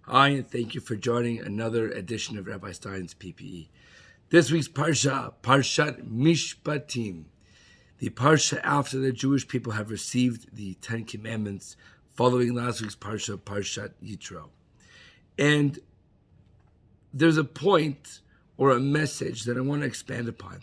Hi, and thank you for joining another edition of Rabbi Stein's PPE. This week's Parsha, Parshat Mishpatim, the Parsha after the Jewish people have received the Ten Commandments following last week's Parsha, Parshat Yitro. And there's a point or a message that I want to expand upon.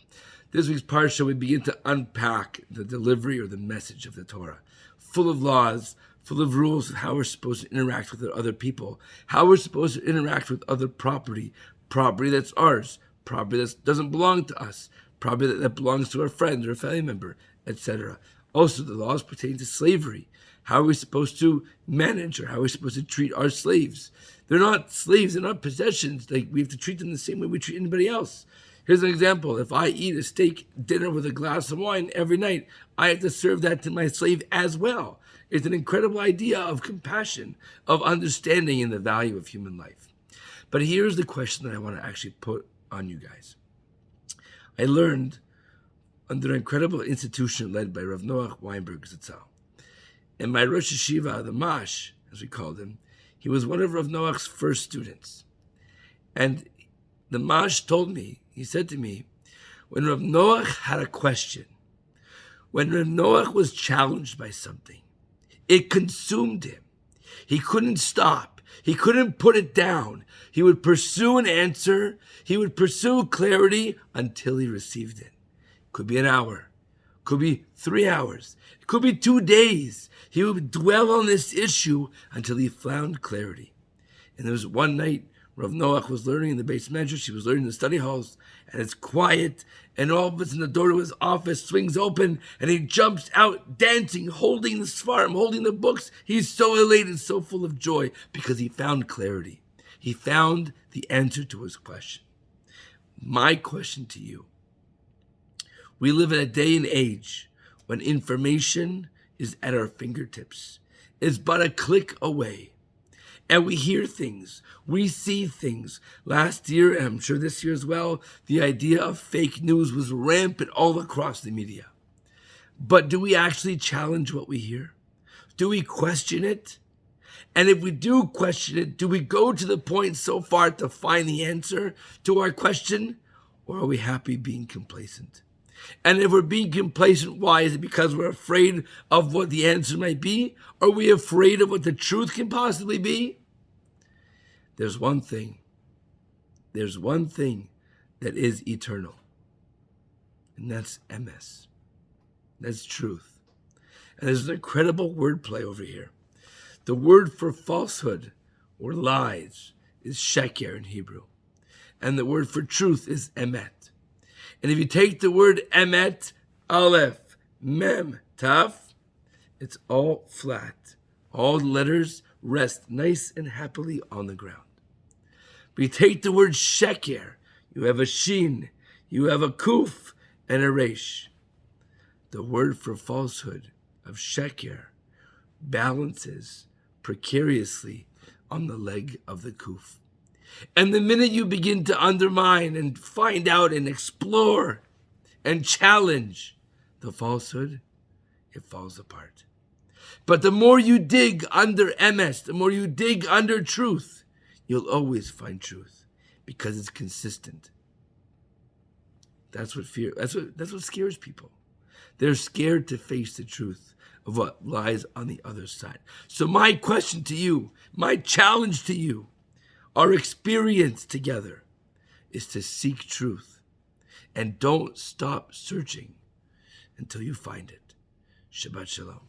This week's Parsha, we begin to unpack the delivery or the message of the Torah, full of laws, full of rules of how we're supposed to interact with other people, how we're supposed to interact with other property that's ours, property that doesn't belong to us, property that belongs to our friend or a family member, etc. Also, the laws pertain to slavery. How are we supposed to manage or how are we supposed to treat our slaves? They're not slaves, they're not possessions. We have to treat them the same way we treat anybody else. Here's an example. If I eat a steak dinner with a glass of wine every night, I have to serve that to my slave as well. It's an incredible idea of compassion, of understanding in the value of human life. But here's the question that I want to actually put on you guys. I learned under an incredible institution led by Rav Noach Weinberg Zatzal. And my Rosh Yeshiva, the Mash, as we called him, he was one of Rav Noach's first students. And the Mash told me, he said to me, when Rav Noach had a question, when Rav Noach was challenged by something, it consumed him. He couldn't stop. He couldn't put it down. He would pursue an answer. He would pursue clarity until he received it. Could be an hour. Could be 3 hours. It could be 2 days. He would dwell on this issue until he found clarity. And there was one night, Rav Noach was learning in the Beis Medrash. He was learning in the study halls, and it's quiet. And all of a sudden, the door to his office swings open, and he jumps out, dancing, holding the Sfarim, holding the books. He's so elated, so full of joy, because he found clarity. He found the answer to his question. My question to you: we live in a day and age when information is at our fingertips. It's but a click away. And we hear things, we see things. Last year, and I'm sure this year as well, the idea of fake news was rampant all across the media. But do we actually challenge what we hear? Do we question it? And if we do question it, do we go to the point so far to find the answer to our question? Or are we happy being complacent? And if we're being complacent, why? Is it because we're afraid of what the answer might be? Are we afraid of what the truth can possibly be? There's one thing that is eternal. And that's emes. That's truth. And there's an incredible wordplay over here. The word for falsehood or lies is sheker in Hebrew. And the word for truth is emet. And if you take the word emet, aleph, mem, taf, it's all flat. All the letters rest nice and happily on the ground. But you take the word sheker, you have a shin, you have a kuf, and a resh. The word for falsehood of sheker balances precariously on the leg of the kuf. And the minute you begin to undermine and find out and explore and challenge the falsehood, it falls apart. But the more you dig under emes, the more you dig under truth, you'll always find truth because it's consistent. That's what scares people. They're scared to face the truth of what lies on the other side. So my question to you, my challenge to you, our experience together is to seek truth and don't stop searching until you find it. Shabbat Shalom.